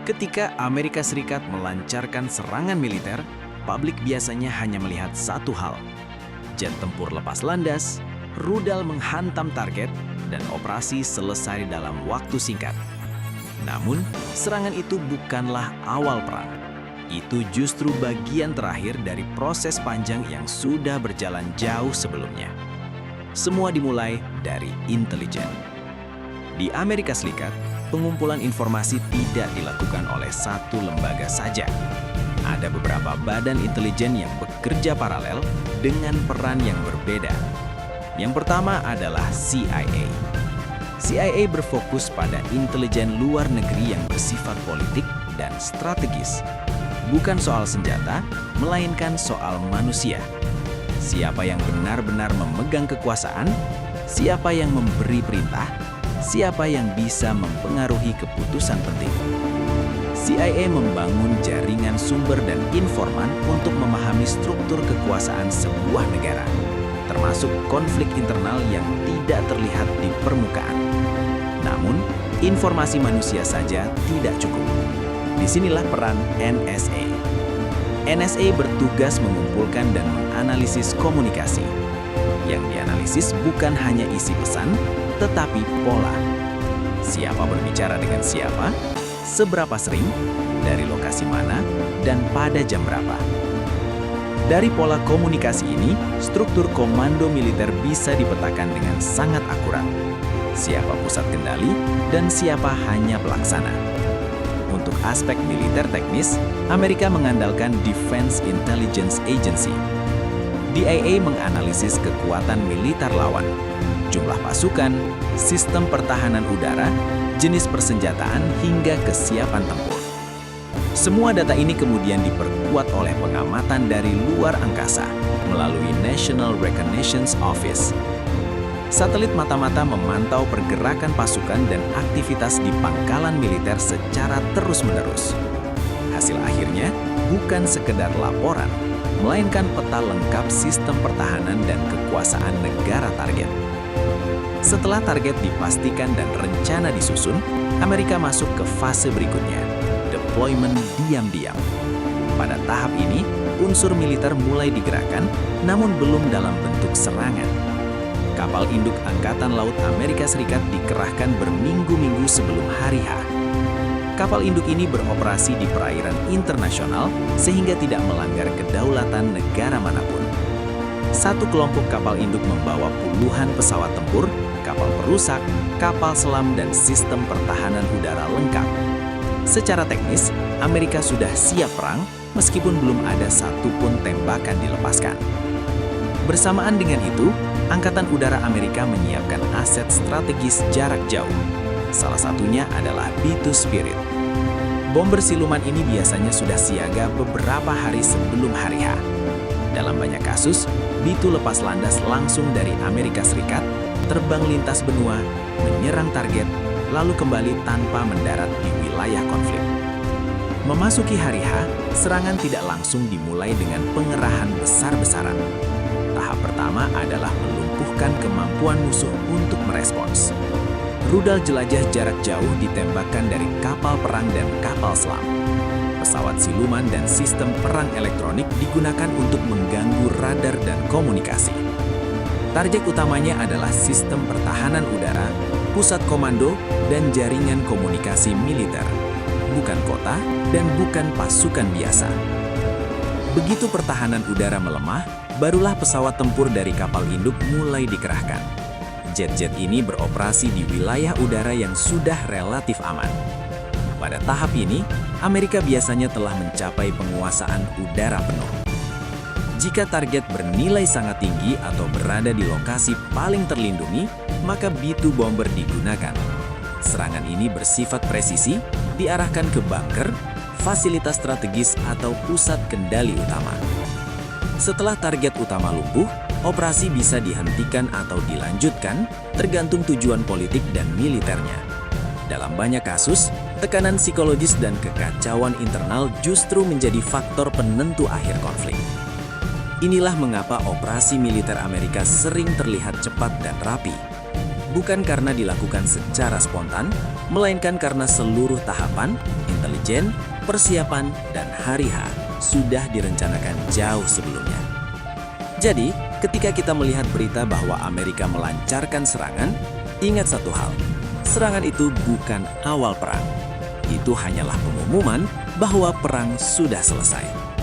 Ketika Amerika Serikat melancarkan serangan militer, publik biasanya hanya melihat satu hal. Jet tempur lepas landas, rudal menghantam target, dan operasi selesai dalam waktu singkat. Namun, serangan itu bukanlah awal perang. Itu justru bagian terakhir dari proses panjang yang sudah berjalan jauh sebelumnya. Semua dimulai dari intelijen. Di Amerika Serikat, pengumpulan informasi tidak dilakukan oleh satu lembaga saja. Ada beberapa badan intelijen yang bekerja paralel dengan peran yang berbeda. Yang pertama adalah CIA. CIA berfokus pada intelijen luar negeri yang bersifat politik dan strategis. Bukan soal senjata, melainkan soal manusia. Siapa yang benar-benar memegang kekuasaan, siapa yang memberi perintah, siapa yang bisa mempengaruhi keputusan penting. CIA membangun jaringan sumber dan informan untuk memahami struktur kekuasaan sebuah negara, termasuk konflik internal yang tidak terlihat di permukaan. Namun, informasi manusia saja tidak cukup. Disinilah peran NSA. NSA bertugas mengumpulkan dan menganalisis komunikasi. Yang dianalisis bukan hanya isi pesan, tetapi pola. Siapa berbicara dengan siapa, seberapa sering, dari lokasi mana, dan pada jam berapa. Dari pola komunikasi ini, struktur komando militer bisa dipetakan dengan sangat akurat. Siapa pusat kendali, dan siapa hanya pelaksana. Untuk aspek militer teknis, Amerika mengandalkan Defense Intelligence Agency. DIA menganalisis kekuatan militer lawan, jumlah pasukan, sistem pertahanan udara, jenis persenjataan, hingga kesiapan tempur. Semua data ini kemudian diperkuat oleh pengamatan dari luar angkasa melalui National Reconnaissance Office. Satelit mata-mata memantau pergerakan pasukan dan aktivitas di pangkalan militer secara terus-menerus. Hasil akhirnya bukan sekedar laporan, melainkan peta lengkap sistem pertahanan dan kekuasaan negara target. Setelah target dipastikan dan rencana disusun, Amerika masuk ke fase berikutnya, deployment diam-diam. Pada tahap ini, unsur militer mulai digerakkan, namun belum dalam bentuk serangan. Kapal induk Angkatan Laut Amerika Serikat dikerahkan berminggu-minggu sebelum hari H. Kapal induk ini beroperasi di perairan internasional sehingga tidak melanggar kedaulatan negara manapun. Satu kelompok kapal induk membawa puluhan pesawat tempur, kapal perusak, kapal selam, dan sistem pertahanan udara lengkap. Secara teknis, Amerika sudah siap perang meskipun belum ada satupun tembakan dilepaskan. Bersamaan dengan itu, Angkatan Udara Amerika menyiapkan aset strategis jarak jauh. Salah satunya adalah B-2 Spirit. Bomber siluman ini biasanya sudah siaga beberapa hari sebelum hari H. Dalam banyak kasus, B-2 lepas landas langsung dari Amerika Serikat, terbang lintas benua, menyerang target, lalu kembali tanpa mendarat di wilayah konflik. Memasuki hari H, serangan tidak langsung dimulai dengan pengerahan besar-besaran. Tahap pertama adalah melumpuhkan kemampuan musuh untuk merespons. Rudal jelajah jarak jauh ditembakkan dari kapal perang dan kapal selam. Pesawat siluman dan sistem perang elektronik digunakan untuk mengganggu radar dan komunikasi. Target utamanya adalah sistem pertahanan udara, pusat komando, dan jaringan komunikasi militer. Bukan kota dan bukan pasukan biasa. Begitu pertahanan udara melemah, barulah pesawat tempur dari kapal induk mulai dikerahkan. Jet-jet ini beroperasi di wilayah udara yang sudah relatif aman. Pada tahap ini, Amerika biasanya telah mencapai penguasaan udara penuh. Jika target bernilai sangat tinggi atau berada di lokasi paling terlindungi, maka B-2 bomber digunakan. Serangan ini bersifat presisi, diarahkan ke bunker, fasilitas strategis, atau pusat kendali utama. Setelah target utama lumpuh, operasi bisa dihentikan atau dilanjutkan tergantung tujuan politik dan militernya. Dalam banyak kasus, tekanan psikologis dan kekacauan internal justru menjadi faktor penentu akhir konflik. Inilah mengapa operasi militer Amerika sering terlihat cepat dan rapi. bukan karena dilakukan secara spontan, melainkan karena seluruh tahapan, intelijen, persiapan, dan hari H sudah direncanakan jauh sebelumnya. Jadi, ketika kita melihat berita bahwa Amerika melancarkan serangan, ingat satu hal, serangan itu bukan awal perang. Itu hanyalah pengumuman bahwa perang sudah selesai.